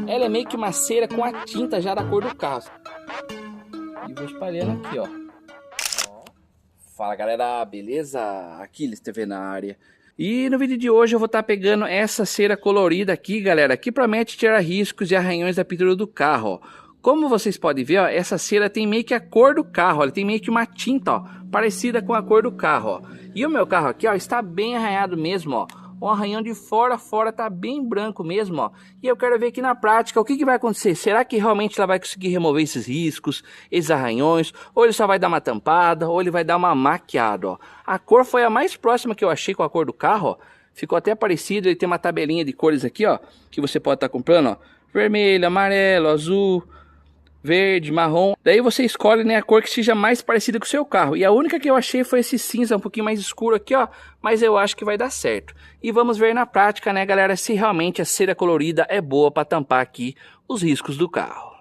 Ela é meio que uma cera com a tinta já da cor do carro. E vou espalhando aqui, ó. Fala galera, beleza? Aquiles TV na área. E no vídeo de hoje eu vou estar pegando essa cera colorida aqui, galera, que promete tirar riscos e arranhões da pintura do carro, ó. Como vocês podem ver, ó, essa cera tem meio que a cor do carro, ela tem meio que uma tinta, ó, parecida com a cor do carro, ó. E o meu carro aqui, ó, está bem arranhado mesmo, ó. O arranhão de fora a fora tá bem branco mesmo, ó. E eu quero ver aqui na prática o que vai acontecer. Será que realmente ela vai conseguir remover esses riscos, esses arranhões? Ou ele só vai dar uma tampada, ou ele vai dar uma maquiada, ó. A cor foi a mais próxima que eu achei com a cor do carro, ó. Ficou até parecido, ele tem uma tabelinha de cores aqui, ó, que você pode estar comprando, ó. Vermelho, amarelo, azul, verde, marrom. Daí você escolhe, né, a cor que seja mais parecida com o seu carro. E a única que eu achei foi esse cinza um pouquinho mais escuro aqui, ó. Mas eu acho que vai dar certo. E vamos ver na prática, né, galera, se realmente a cera colorida é boa para tampar aqui os riscos do carro.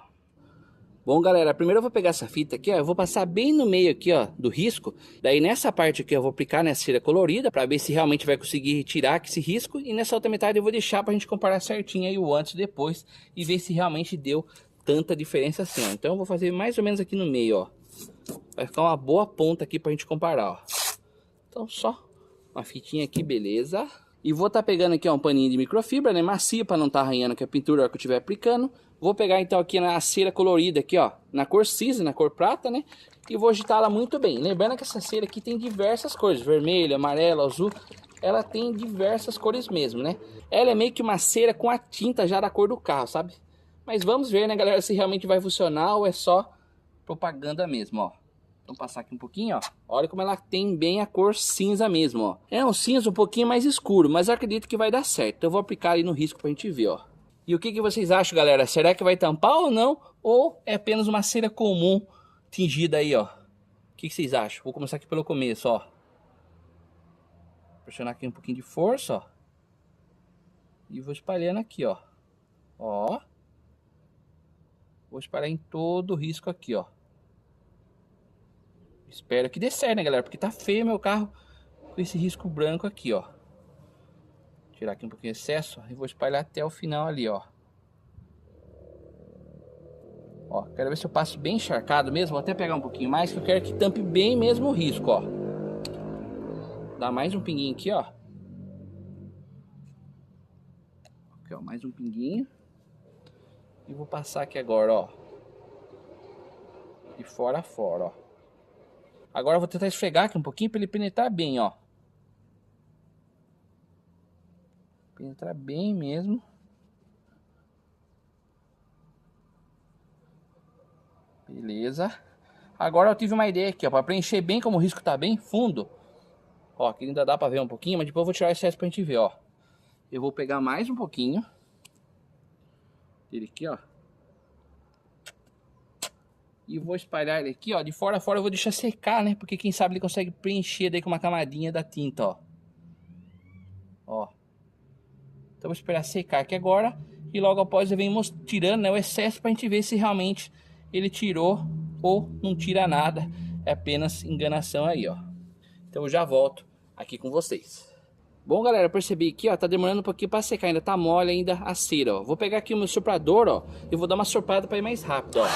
Bom, galera, primeiro eu vou pegar essa fita aqui, ó. Eu vou passar bem no meio aqui, ó, do risco. Daí nessa parte aqui eu vou aplicar, né, cera colorida para ver se realmente vai conseguir tirar esse risco. E nessa outra metade eu vou deixar pra gente comparar certinho aí o antes e depois e ver se realmente deu tanta diferença assim, ó. Então eu vou fazer mais ou menos aqui no meio, ó. Vai ficar uma boa ponta aqui pra gente comparar, ó. Então só uma fitinha aqui, beleza. E vou estar pegando aqui, ó, um paninho de microfibra, né, macio, para não estar arranhando aqui a pintura que eu estiver aplicando. Vou pegar então aqui na cera colorida aqui, ó, na cor cinza, na cor prata, né, e vou agitá-la muito bem. Lembrando que essa cera aqui tem diversas cores, vermelho, amarelo, azul. Ela tem diversas cores mesmo, né. Ela é meio que uma cera com a tinta já da cor do carro, sabe? Mas vamos ver, né, galera, se realmente vai funcionar ou é só propaganda mesmo, ó. Vamos passar aqui um pouquinho, ó. Olha como ela tem bem a cor cinza mesmo, ó. É um cinza um pouquinho mais escuro, mas eu acredito que vai dar certo. Então eu vou aplicar ali no risco pra gente ver, ó. E o que vocês acham, galera? Será que vai tampar ou não? Ou é apenas uma cera comum tingida aí, ó? O que vocês acham? Vou começar aqui pelo começo, ó. Pressionar aqui um pouquinho de força, ó. E vou espalhando aqui, ó. Ó. Vou espalhar em todo o risco aqui, ó. Espero que dê certo, né, galera? Porque tá feio meu carro com esse risco branco aqui, ó. Tirar aqui um pouquinho de excesso e vou espalhar até o final ali, ó. Ó, quero ver se eu passo bem encharcado mesmo. Vou até pegar um pouquinho mais, que eu quero que tampe bem mesmo o risco, ó. Dá mais um pinguinho aqui, ó. Aqui, ó, mais um pinguinho. E vou passar aqui agora, ó. De fora a fora, ó. Agora eu vou tentar esfregar aqui um pouquinho para ele penetrar bem, ó. Penetrar bem mesmo. Beleza. Agora eu tive uma ideia aqui, ó. Para preencher bem, como o risco tá bem fundo. Ó, aqui ainda dá para ver um pouquinho, mas depois eu vou tirar o excesso pra gente ver, ó. Eu vou pegar mais um pouquinho. Ele aqui, ó. E vou espalhar ele aqui, ó. De fora a fora eu vou deixar secar, né? Porque quem sabe ele consegue preencher daí com uma camadinha da tinta, ó. Ó. Então vou esperar secar aqui agora. E logo após eu venho tirando, né, o excesso pra gente ver se realmente ele tirou ou não tira nada. É apenas enganação aí, ó. Então eu já volto aqui com vocês. Bom, galera, eu percebi aqui, ó, tá demorando um pouquinho pra secar, ainda tá mole ainda a cera, ó. Vou pegar aqui o meu soprador, ó, e vou dar uma soprada pra ir mais rápido, ó.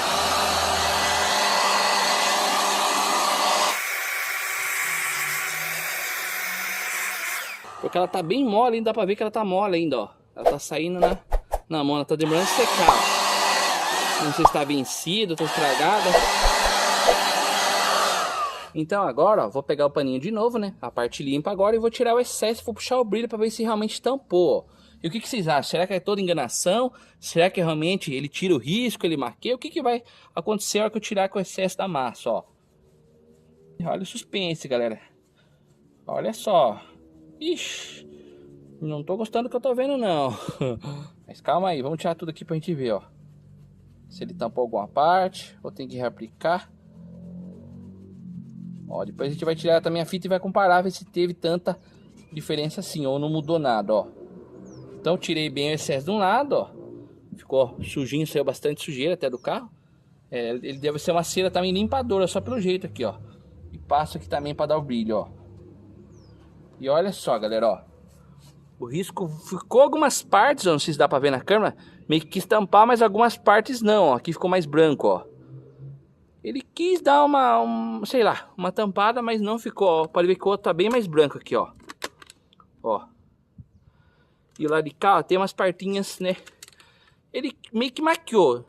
Porque ela tá bem mole, ainda dá pra ver que ela tá mole ainda, ó. Ela tá saindo na mão, ela tá demorando a secar, ó. Não sei se tá vencido, tá estragada. Então agora, ó, vou pegar o paninho de novo, né? A parte limpa agora e vou tirar o excesso, vou puxar o brilho para ver se realmente tampou, ó. E o que vocês acham? Será que é toda enganação? Será que realmente ele tira o risco, ele marqueia? O que vai acontecer na hora que eu tirar com o excesso da massa, ó? Olha o suspense, galera. Olha só. Ixi, não tô gostando do que eu tô vendo, não. Mas calma aí, vamos tirar tudo aqui pra gente ver, ó. Se ele tampou alguma parte, ou tem que reaplicar. Ó, depois a gente vai tirar também a fita e vai comparar, ver se teve tanta diferença assim, ou não mudou nada, ó. Então tirei bem o excesso de um lado, ó. Ficou sujinho, saiu bastante sujeira até do carro. É, ele deve ser uma cera também limpadora, só pelo jeito aqui, ó. E passo aqui também para dar o brilho, ó. E olha só, galera, ó. O risco ficou algumas partes, ó, não sei se dá pra ver na câmera, meio que quis tampar, mas algumas partes não, ó. Aqui ficou mais branco, ó. Ele quis dar sei lá, uma tampada, mas não ficou, ó. Pode ver que o outro tá bem mais branco aqui, ó. Ó. E lá de cá, ó, tem umas partinhas, né? Ele meio que maquiou.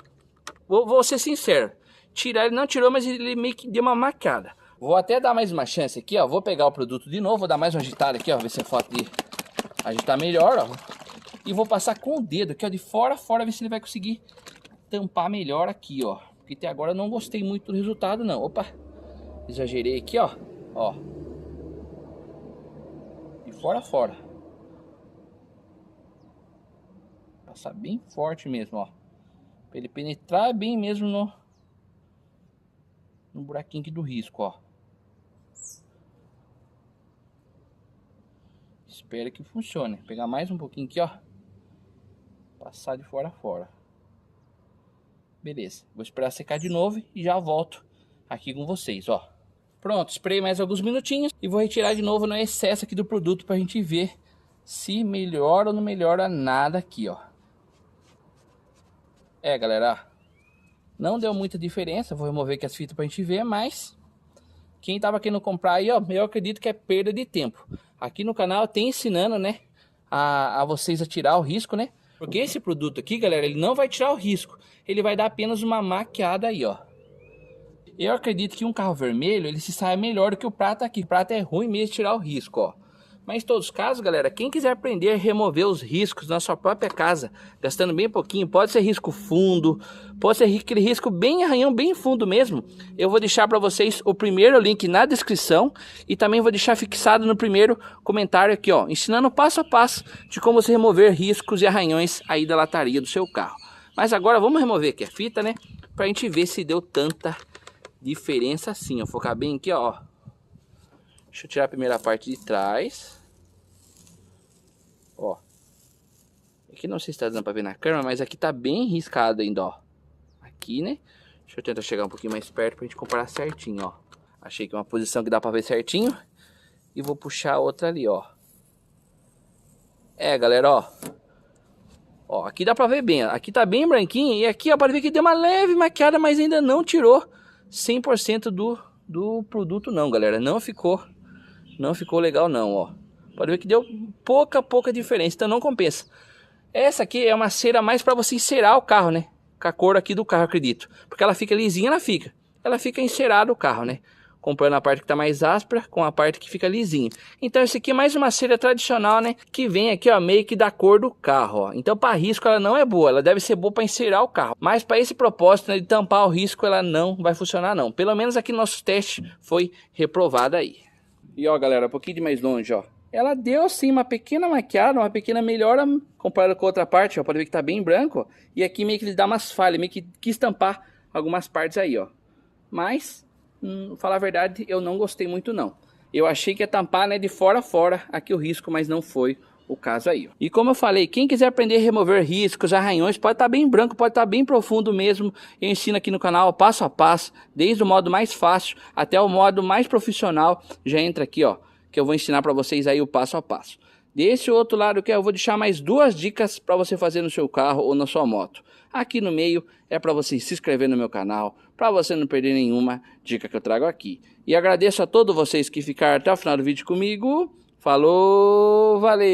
Vou ser sincero. Tirar ele não tirou, mas ele meio que deu uma maquiada. Vou até dar mais uma chance aqui, ó. Vou pegar o produto de novo, vou dar mais uma agitada aqui, ó. Ver se é foto de agitar melhor, ó. E vou passar com o dedo aqui, ó, de fora a fora, ver se ele vai conseguir tampar melhor aqui, ó. Porque até agora eu não gostei muito do resultado, não. Opa, exagerei aqui, ó. Ó. De fora a fora. Passar bem forte mesmo, ó. Pra ele penetrar bem mesmo no buraquinho aqui do risco, ó. Espero que funcione. Pegar mais um pouquinho aqui, ó. Passar de fora a fora. Beleza. Vou esperar secar de novo e já volto aqui com vocês, ó. Pronto, esperei mais alguns minutinhos e vou retirar de novo no excesso aqui do produto pra gente ver se melhora ou não melhora nada aqui, ó. É, galera, não deu muita diferença. Vou remover aqui as fitas pra gente ver, mas quem tava querendo comprar aí, ó, eu acredito que é perda de tempo. Aqui no canal tem ensinando, né, a vocês a tirar o risco, né? Porque esse produto aqui, galera, ele não vai tirar o risco. Ele vai dar apenas uma maquiada aí, ó. Eu acredito que um carro vermelho, ele se sai melhor do que o prata aqui. O prata é ruim mesmo de tirar o risco, ó. Mas em todos os casos, galera, quem quiser aprender a remover os riscos na sua própria casa, gastando bem pouquinho, pode ser risco fundo, pode ser aquele risco bem arranhão, bem fundo mesmo. Eu vou deixar para vocês o primeiro link na descrição e também vou deixar fixado no primeiro comentário aqui, ó, ensinando passo a passo de como você remover riscos e arranhões aí da lataria do seu carro. Mas agora vamos remover aqui a fita, né, pra gente ver se deu tanta diferença assim, ó. Focar bem aqui, ó. Deixa eu tirar a primeira parte de trás. Ó. Aqui não sei se tá dando pra ver na câmera, mas aqui tá bem riscado ainda, ó. Aqui, né? Deixa eu tentar chegar um pouquinho mais perto pra gente comparar certinho, ó. Achei que é uma posição que dá pra ver certinho. E vou puxar a outra ali, ó. É, galera, ó. Ó, aqui dá pra ver bem, ó. Aqui tá bem branquinho. E aqui, ó, pode ver que deu uma leve maquiada, mas ainda não tirou 100% do produto não, galera. Não ficou legal não, ó. Pode ver que deu pouca diferença, então não compensa. Essa aqui é uma cera mais para você encerar o carro, né? Com a cor aqui do carro, acredito. Porque ela fica lisinha, ela fica encerada o carro, né? Comprando a parte que tá mais áspera com a parte que fica lisinha. Então esse aqui é mais uma cera tradicional, né? Que vem aqui, ó, meio que da cor do carro, ó. Então para risco ela não é boa, ela deve ser boa para encerar o carro. Mas para esse propósito, né, de tampar o risco, ela não vai funcionar não. Pelo menos aqui no nosso teste foi reprovada aí. E ó, galera, um pouquinho de mais longe, ó. Ela deu assim uma pequena maquiada, uma pequena melhora comparado com a outra parte, ó. Pode ver que tá bem branco, ó. E aqui meio que ele dá umas falhas, meio que quis tampar algumas partes aí, ó. Mas, falar a verdade, eu não gostei muito não. Eu achei que ia tampar, né, de fora a fora aqui o risco, mas não foi o caso aí, ó. E como eu falei, quem quiser aprender a remover riscos, arranhões, pode estar bem branco, pode estar bem profundo mesmo. Eu ensino aqui no canal passo a passo, desde o modo mais fácil até o modo mais profissional. Já entra aqui, ó, que eu vou ensinar para vocês aí o passo a passo. Desse outro lado aqui eu vou deixar mais 2 dicas para você fazer no seu carro ou na sua moto. Aqui no meio é para você se inscrever no meu canal, para você não perder nenhuma dica que eu trago aqui. E agradeço a todos vocês que ficaram até o final do vídeo comigo. Falou, valeu!